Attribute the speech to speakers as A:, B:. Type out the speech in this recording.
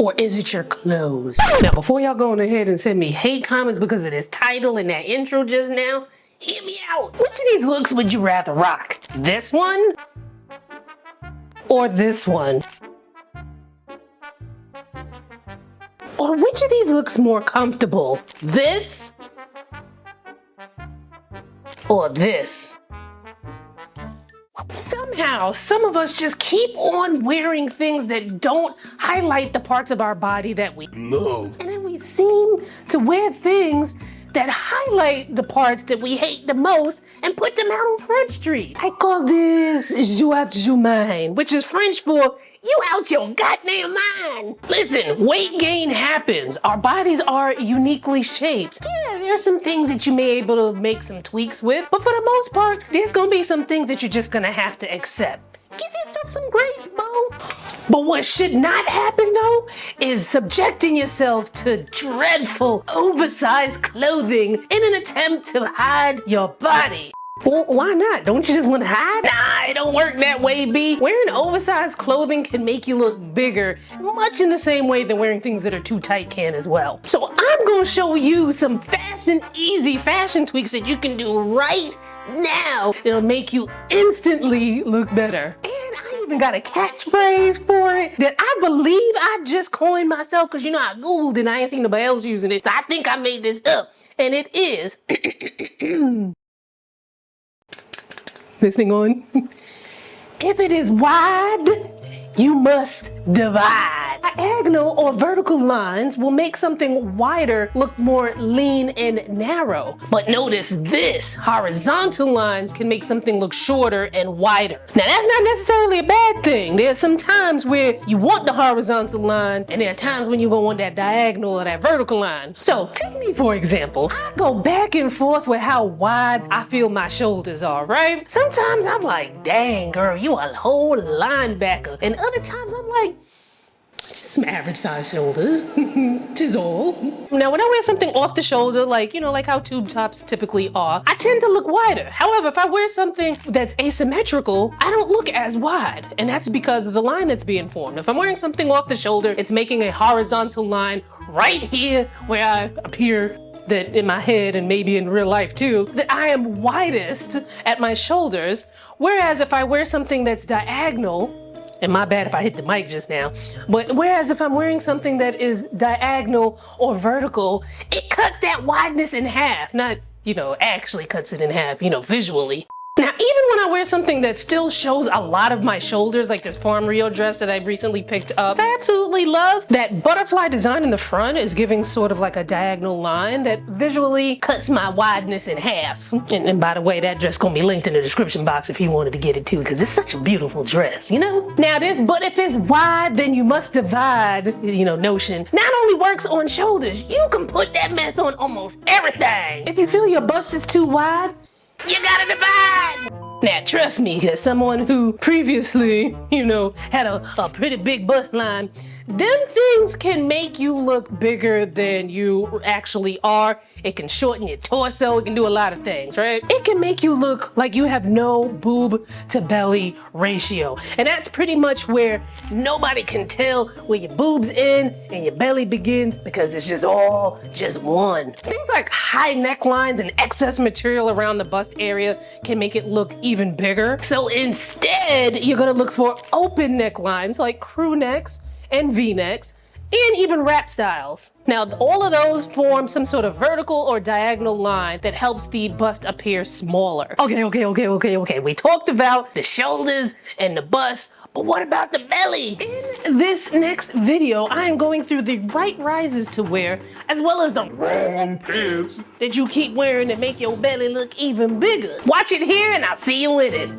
A: Or is it your clothes? Now, before y'all go on ahead and send me hate comments because of this title and that intro just now, hear me out. Which of these looks would you rather rock? This one? Or this one? Or which of these looks more comfortable? This? Or this? Somehow, some of us just keep on wearing things that don't highlight the parts of our body that we love. And then we seem to wear things that highlight the parts that we hate the most and put them out on Front Street. I call this joie du mind, which is French for you out your goddamn mind. Listen, weight gain happens. Our bodies are uniquely shaped. Yeah, there's some things that you may be able to make some tweaks with, but for the most part, there's gonna be some things that you're just gonna have to accept. Give yourself some grace, bro. But what should not happen though is subjecting yourself to dreadful, oversized clothing in an attempt to hide your body. Well, why not? Don't you just want to hide? Nah, it don't work that way, B. Wearing oversized clothing can make you look bigger, much in the same way that wearing things that are too tight can as well. So I'm gonna show you some fast and easy fashion tweaks that you can do right now. It'll make you instantly look better. And I even got a catchphrase for it that I believe I just coined myself because, you know, I Googled it and I ain't seen nobody else using it. So I think I made this up. And it is... This thing on. If it is wide, you must divide. Diagonal or vertical lines will make something wider look more lean and narrow. But notice this, horizontal lines can make something look shorter and wider. Now that's not necessarily a bad thing. There's some times where you want the horizontal line and there are times when you're gonna want that diagonal or that vertical line. So take me for example. I go back and forth with how wide I feel my shoulders are, right? Sometimes I'm like, dang girl, you a whole linebacker. And other times I'm like, just some average size shoulders, tis all. Now when I wear something off the shoulder, like, you know, like how tube tops typically are, I tend to look wider. However, if I wear something that's asymmetrical, I don't look as wide. And that's because of the line that's being formed. If I'm wearing something off the shoulder, it's making a horizontal line right here where I appear that in my head and maybe in real life too, that I am widest at my shoulders. Whereas if I wear something that's diagonal, and my bad if I hit the mic just now, but whereas if I'm wearing something that is diagonal or vertical, it cuts that wideness in half. Not, you know, actually cuts it in half, you know, visually. Now, even when I wear something that still shows a lot of my shoulders, like this Farm Rio dress that I recently picked up, I absolutely love that butterfly design in the front is giving sort of like a diagonal line that visually cuts my wideness in half. And by the way, that dress gonna be linked in the description box if you wanted to get it too, because it's such a beautiful dress, you know? Now this, but if it's wide, then you must divide, you know, notion not only works on shoulders, you can put that mess on almost everything. If you feel your bust is too wide, you gotta divide! Now trust me, as someone who previously, you know, had a pretty big bust line, them things can make you look bigger than you actually are. It can shorten your torso, it can do a lot of things, right? It can make you look like you have no boob to belly ratio. And that's pretty much where nobody can tell where your boobs end and your belly begins because it's just all just one. Things like high necklines and excess material around the bust area can make it look even bigger. So instead, you're gonna look for open necklines like crew necks and V-necks, and even wrap styles. Now, all of those form some sort of vertical or diagonal line that helps the bust appear smaller. Okay. We talked about the shoulders and the bust, but what about the belly? In this next video, I am going through the right rises to wear, as well as the wrong pants that you keep wearing to make your belly look even bigger. Watch it here and I'll see you in it.